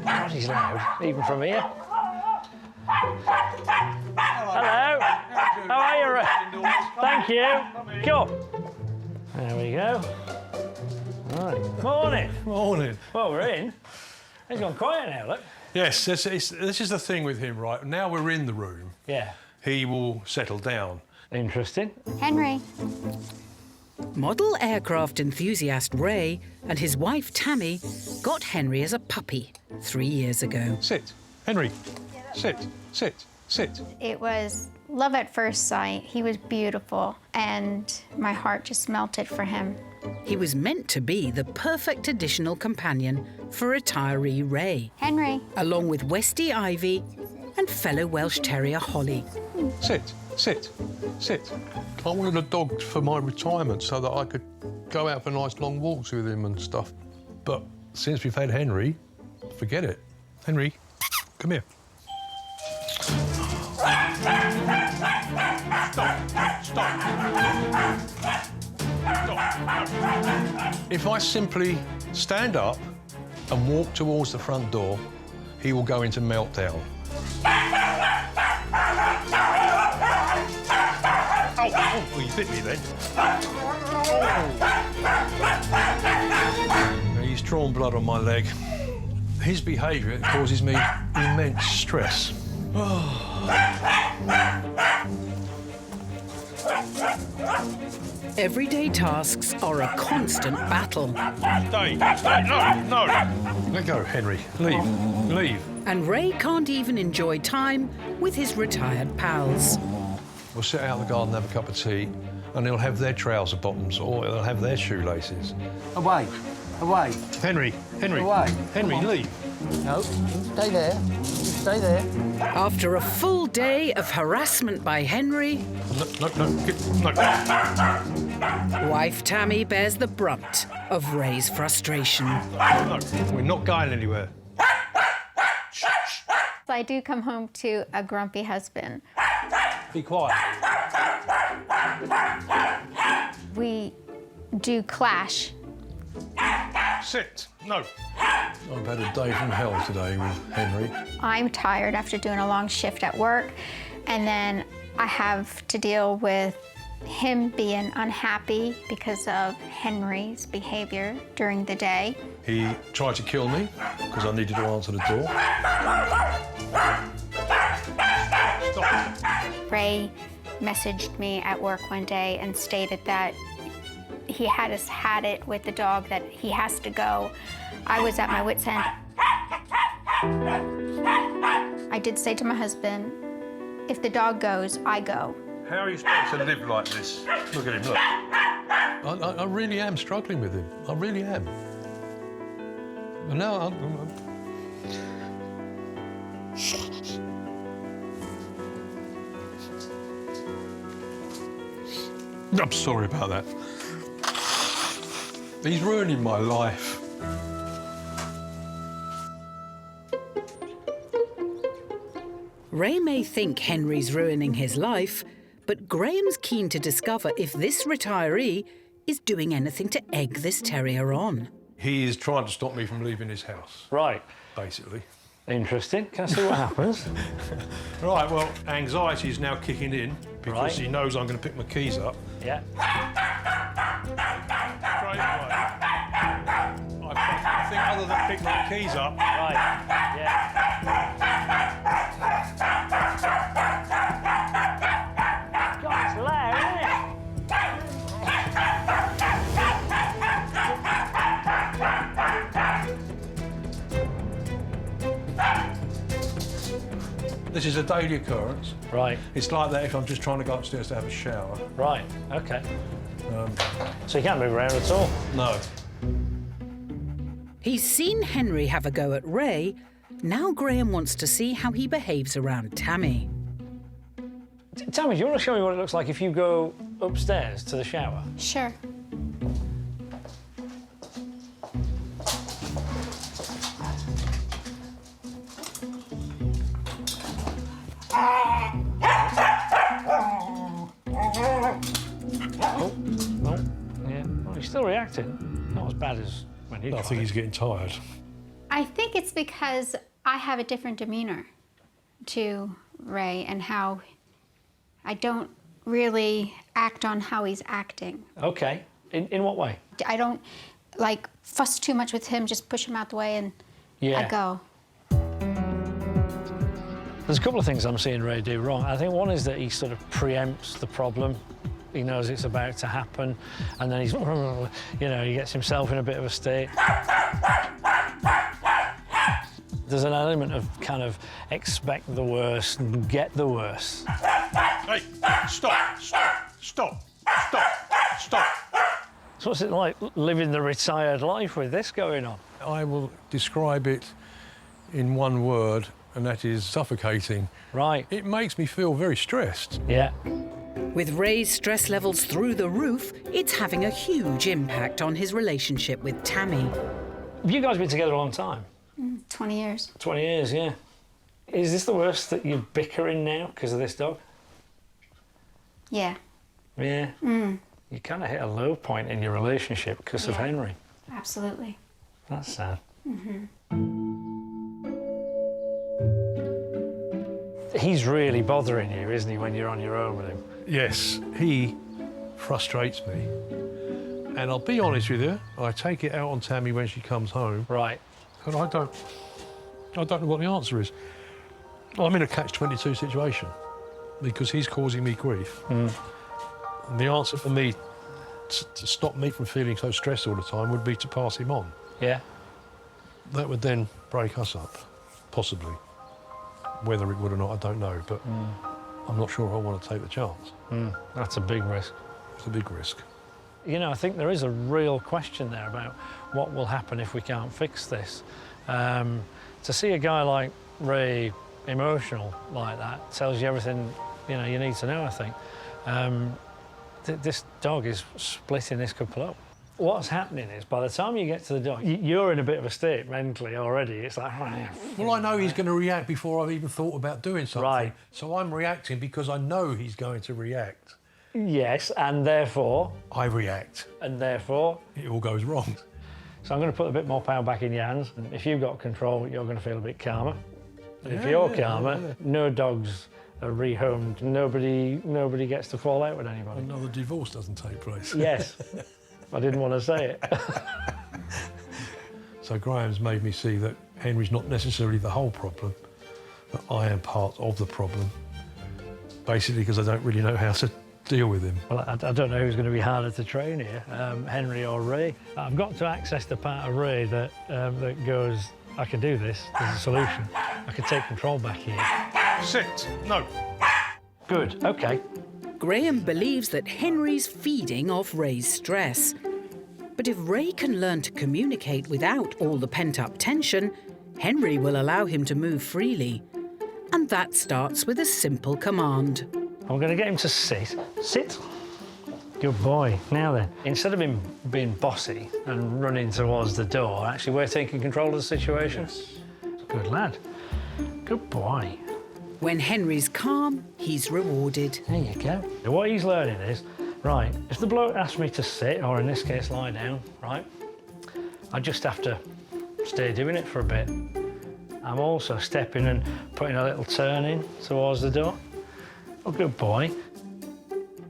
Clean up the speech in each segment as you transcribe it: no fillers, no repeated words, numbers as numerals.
God, he's loud, even from here. Hello. How are you, Ray? Thank you. Come. There we go. Right. Morning. Morning. Well, we're in. He's gone quiet now, look. Yes, this is the thing with him, right? Now we're in the room, Yeah. he will settle down. Interesting. Henry. Model aircraft enthusiast Ray and his wife Tammy got Henry as a puppy 3 years ago. Sit. Henry. Sit. Sit. Sit. It was love at first sight. He was beautiful, and my heart just melted for him. He was meant to be the perfect additional companion for retiree Ray, Henry. along with Westie Ivy and fellow Welsh Terrier Holly. Sit. Sit. Sit. I wanted a dog for my retirement so that I could go out for nice long walks with him and stuff. But since we've had Henry, forget it. Henry, come here. Stop. If I simply stand up and walk towards the front door, he will go into meltdown. Oh, you bit me then. Now, he's drawn blood on my leg. His behaviour causes me immense stress. Everyday tasks are a constant battle. Stay, no. Let go, Henry. Leave. And Ray can't even enjoy time with his retired pals. We'll sit out in the garden, have a cup of tea, and he'll have their trouser bottoms or they'll have their shoelaces. Away. Henry. Away. Henry, leave. No, stay there. Stay there. After a full day of harassment by Henry, No. wife Tammy bears the brunt of Ray's frustration. No, we're not going anywhere. I do come home to a grumpy husband. Be quiet. We do clash. Sit. No. I've had a day from hell today with Henry. I'm tired after doing a long shift at work, and then I have to deal with him being unhappy because of Henry's behavior during the day. He tried to kill me because I needed to answer the door. Stop. Ray messaged me at work one day and stated that he had it with the dog, that he has to go. I was at my wit's end. I did say to my husband, if the dog goes, I go. How are you supposed to live like this? Look at him, look. I really am struggling with him. I really am. And now I'm sorry about that. He's ruining my life. Ray may think Henry's ruining his life, but Graham's keen to discover if this retiree is doing anything to egg this terrier on. He is trying to stop me from leaving his house, Right. basically. Interesting. Can I see what happens? Right, well, anxiety is now kicking in because Right. he knows I'm going to pick my keys up. Yeah. Straight away. I think other than pick my keys up, Right. Yeah. God, it's loud, isn't it? this is a daily occurrence. Right. It's like that if I'm just trying to go upstairs to have a shower. Right. Okay. So you can't move around at all? No. He's seen Henry have a go at Ray. Now Graham wants to see how he behaves around Tammy. Tammy, do you want to show me what it looks like if you go upstairs to the shower? Sure. Oh, yeah. Oh, he's still still reacting. Not as bad as when you I tried think it. he's getting tired. I think it's because I have a different demeanor to Ray and how I don't really act on how he's acting. Okay. In what way? I don't like fuss too much with him, just push him out the way and Yeah. I go. There's a couple of things I'm seeing Ray do wrong. I think one is that he sort of preempts the problem. He knows it's about to happen, and then he's, you know, he gets himself in a bit of a state. There's an element of kind of expect the worst and get the worst. Hey, stop, stop, stop, stop, stop. So what's it like living the retired life with this going on? I will describe it in one word, and that is suffocating. Right. It makes me feel very stressed. Yeah. With Ray's stress levels through the roof, it's having a huge impact on his relationship with Tammy. Have you guys been together a long time? 20 years. 20 years, yeah. Is this the worst that you're bickering now because of this dog? Yeah, Yeah. You kind of hit a low point in your relationship because of Yeah. Henry. absolutely. That's sad. He's really bothering you, isn't he, when you're on your own with him? Yes, he frustrates me. And I'll be honest with you, I take it out on Tammy when she comes home, Right. and I don't know what the answer is. I'm in a catch-22 situation because he's causing me grief. And the answer for me to stop me from feeling so stressed all the time would be to pass him on. Yeah. That would then break us up, possibly. Whether it would or not, I don't know, but I'm not sure I want to take the chance. That's a big risk. It's a big risk. You know, I think there is a real question there about what will happen if we can't fix this. To see a guy like Ray emotional like that tells you everything, you know, you need to know, I think. This dog is splitting this couple up. What's happening is, by the time you get to the dog, you're in a bit of a state mentally already. It's like, Well, I know he's going to react before I've even thought about doing something. Right. So I'm reacting because I know he's going to react. yes, and therefore, I react. it It all goes wrong. So I'm going to put a bit more power back in your hands. And if you've got control, you're going to feel a bit calmer. And if you're calmer, no dogs are rehomed. Nobody gets to fall out with anybody. Another divorce doesn't take place. Yes, I didn't want to say it. So Graham's made me see that Henry's not necessarily the whole problem, but I am part of the problem. Basically because I don't really know how to deal with him. Well, I don't know who's going to be harder to train here, Henry or Ray. I've got to access the part of Ray that goes, I can do this, there's a solution. I can take control back here. Sit. No. Good, okay. Graham believes that Henry's feeding off Ray's stress. But if Ray can learn to communicate without all the pent-up tension, Henry will allow him to move freely. And that starts with a simple command. I'm going to get him to sit. Sit. Good boy. Now then, instead of him being bossy and running towards the door, actually we're taking control of the situation. Yes. Good lad. Good boy. When Henry's calm, he's rewarded. There you go. What he's learning is, right, if the bloke asks me to sit, or in this case lie down, right, I just have to stay doing it for a bit. I'm also stepping and putting a little turn in towards the door. Oh, good boy.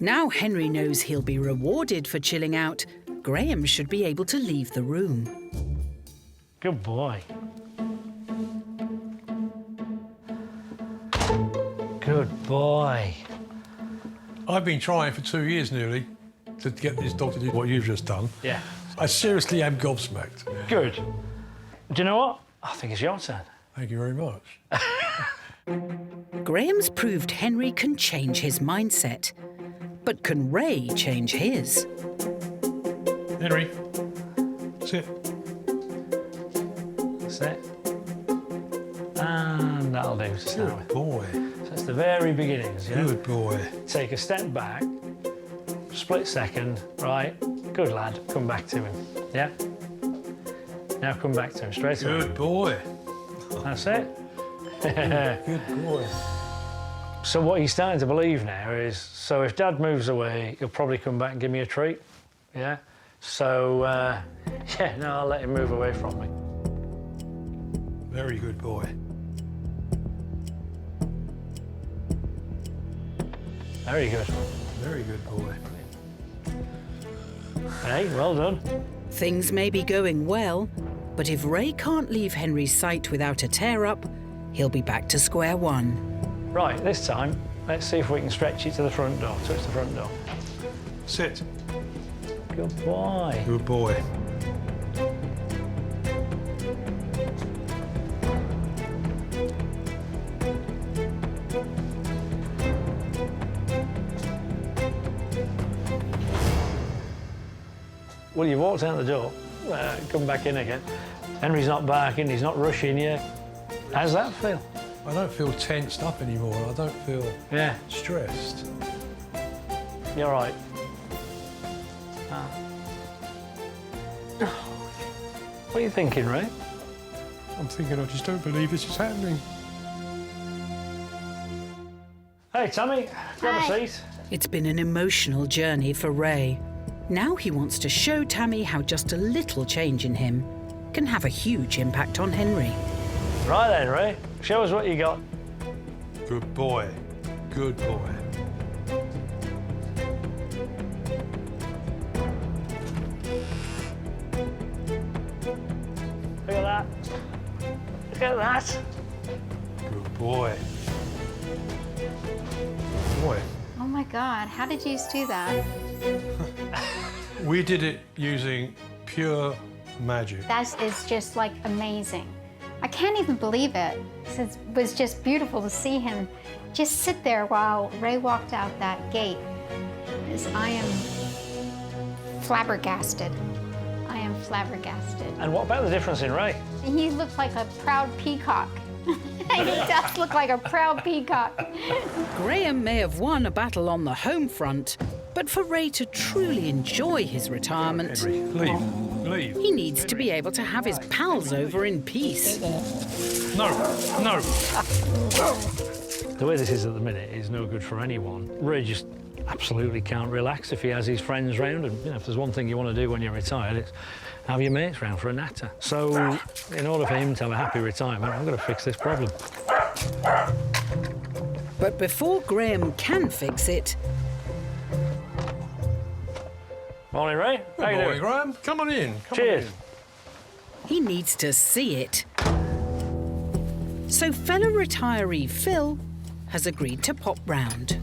Now Henry knows he'll be rewarded for chilling out, Graham should be able to leave the room. Good boy. Good boy. I've been trying for 2 years nearly to get this dog to do what you've just done. Yeah. I seriously am gobsmacked. Good. Do you know what? I think it's your turn. Thank you very much. Graham's proved Henry can change his mindset. But can Ray change his? Henry, sit. That's it. And that'll do to start Good with. boy. So it's the very beginnings, yeah? Good boy. Take a step back, split second, right? Good lad, come back to him, yeah? Now come back to him straight away. Good boy. That's it. Good boy. So what he's starting to believe now is, so if Dad moves away, he'll probably come back and give me a treat, yeah? So, yeah, no, I'll let him move away from me. Very good boy. Very good. Very good boy. Hey, well done. Things may be going well, but if Ray can't leave Henry's sight without a tear-up, he'll be back to square one. Right, this time, let's see if we can stretch it to the front door. Touch the front door. Sit. Good boy. Good boy. Well, you walked out the door, come back in again. Henry's not barking, he's not rushing you. How's that feel? I don't feel tensed up anymore. I don't feel stressed. You're right. What are you thinking, Ray? I'm thinking I just don't believe this is happening. Hey, Tammy, grab Hi. a seat. It's been an emotional journey for Ray. Now he wants to show Tammy how just a little change in him can have a huge impact on Henry. Right then, Ray, show us what you got. Good boy. Good boy. Look at that. Look at that. Good boy. Boy. Oh my God, how did you do that? We did it using pure magic. That is just like amazing. I can't even believe it. It was just beautiful to see him just sit there while Ray walked out that gate. I am flabbergasted. I am flabbergasted. And what about the difference in Ray? He looks like a proud peacock. He does look like a proud peacock. Graham may have won a battle on the home front, but for Ray to truly enjoy his retirement, Henry, leave. Leave. he needs to be able to have his pals over in peace. No, no. The way this is at the minute is no good for anyone. Ray just absolutely can't relax if he has his friends round, and if there's one thing you want to do when you're retired, it's have your mates round for a natter. So in order for him to have a happy retirement, I'm going to fix this problem. But before Graham can fix it, Morning, Ray. How you Good boy, doing? Graham. Come on in. Come Cheers. On in. he needs to see it. So fellow retiree Phil has agreed to pop round.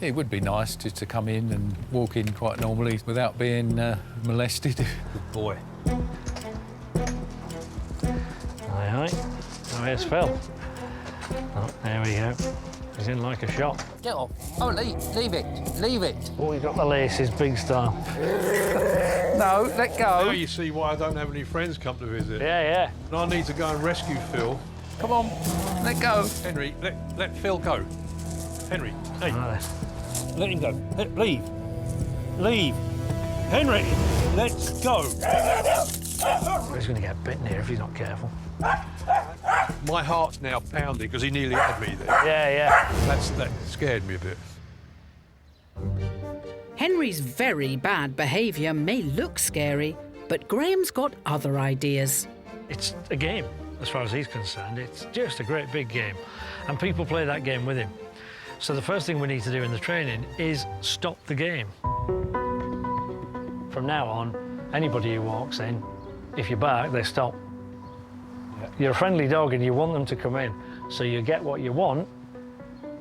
It would be nice just to come in and walk in quite normally without being molested. Good boy. Aye, aye. Oh, here's Phil. Oh, there we go. He's in like a shot. Get off. Oh, leave it. Leave it. Oh, he's got the laces, big style. No, let Now go. you see why I don't have any friends come to visit. Yeah, yeah. And I need to go and rescue Phil. Come on, let go. Henry, let Phil go. Henry, hey, Right let him go. Leave. Leave. Henry, let's go. then. He's going to get bitten here if he's not careful. My heart's now pounding because he nearly had me there. Yeah, yeah. That scared me a bit. Henry's very bad behaviour may look scary, but Graham's got other ideas. It's a game, as far as he's concerned. It's just a great big game. And people play that game with him. So the first thing we need to do in the training is stop the game. From now on, anybody who walks in, if you bark, they stop. You're a friendly dog and you want them to come in, so you get what you want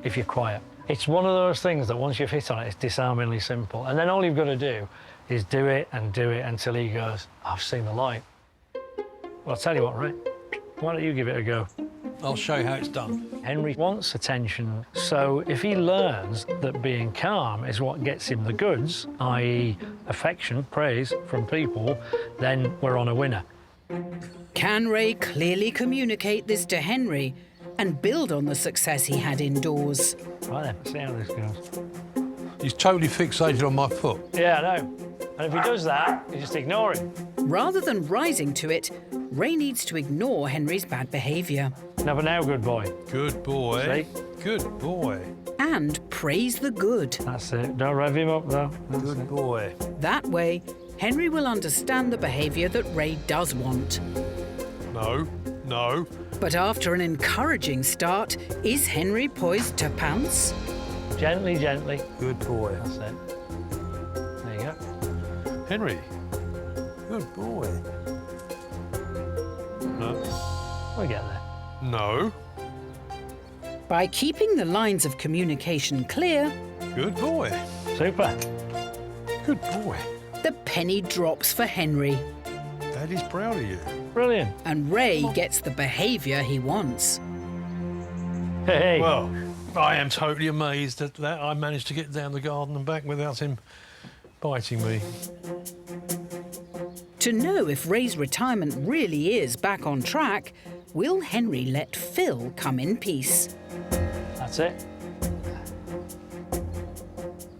if you're quiet. It's one of those things that once you've hit on it, it's disarmingly simple. And then all you've got to do is do it until he goes, I've seen the light. Well, I'll tell you what, Ray, why don't you give it a go? I'll show you how it's done. Henry wants attention, so if he learns that being calm is what gets him the goods, i.e. affection, praise from people, then we're on a winner. Can Ray clearly communicate this to Henry and build on the success he had indoors? Right then, let's see how this goes. He's totally fixated on my foot. Yeah, I know. And if he does that, you just ignore him. Rather than rising to it, Ray needs to ignore Henry's bad behaviour. No, but now, good boy. Good boy. See? Good boy. and praise the good. That's it. Don't rev him up, though. Good boy. That way, Henry will understand the behaviour that Ray does want. No, no. But after an encouraging start, is Henry poised to pounce? Gently, gently. Good boy. That's it. There you go. Henry. Good boy. No. We'll get there. No. By keeping the lines of communication clear, Good boy. Super. Good boy. the penny drops for Henry, Daddy's proud of you. Brilliant. and Ray gets the behaviour he wants. Hey. Well, I am totally amazed at that I managed to get down the garden and back without him biting me. To know if Ray's retirement really is back on track, will Henry let Phil come in peace? That's it.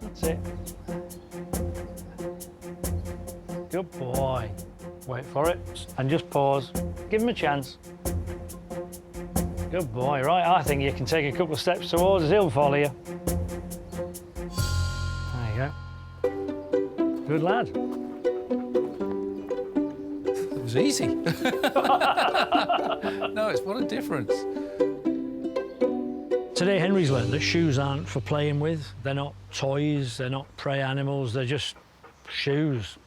That's it. Good boy. Wait for it and just pause. Give him a chance. Good boy. Right, I think you can take a couple of steps towards us. He'll follow you. There you go. Good lad. It was easy. No, it's what a difference. Today, Henry's learned that shoes aren't for playing with. They're not toys, they're not prey animals, they're just shoes.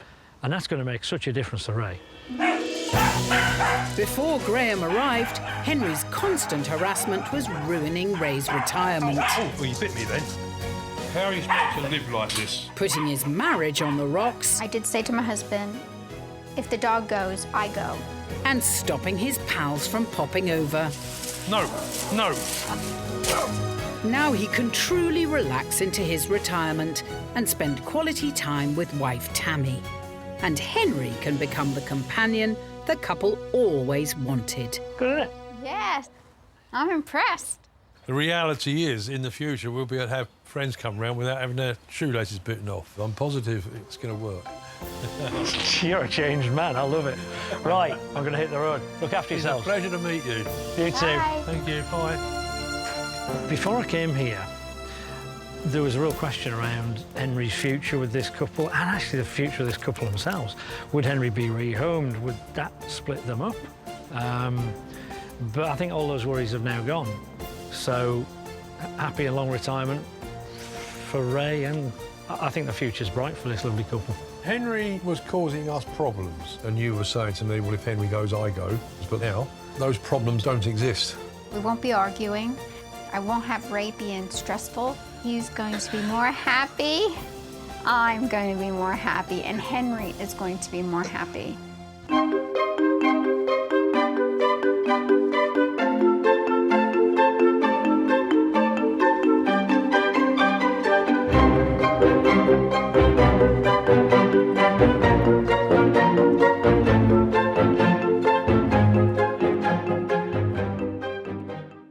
And that's going to make such a difference to Ray. Before Graham arrived, Henry's constant harassment was ruining Ray's retirement, Oh, well, you bit me then. How are you supposed to live like this? putting his marriage on the rocks I did say to my husband, if the dog goes, I go. and stopping his pals from popping over. No, no. Now he can truly relax into his retirement and spend quality time with wife Tammy. And Henry can become the companion the couple always wanted. Good, isn't it? Yes, I'm impressed. The reality is, in the future, we'll be able to have friends come round without having their shoelaces bitten off. I'm positive it's going to work. You're a changed man, I love it. Right, I'm going to hit the road. Look after It's a yourself. pleasure to meet you. You too. Bye. Thank you. Bye. Before I came here, there was a real question around Henry's future with this couple, and actually the future of this couple themselves. Would Henry be rehomed? Would that split them up? But I think all those worries have now gone. So, happy and long retirement for Ray, and I think the future's bright for this lovely couple. Henry was causing us problems, and you were saying to me, well, if Henry goes, I go. But now, those problems don't exist. We won't be arguing. I won't have Ray being stressful. He's going to be more happy. I'm going to be more happy, and Henry is going to be more happy.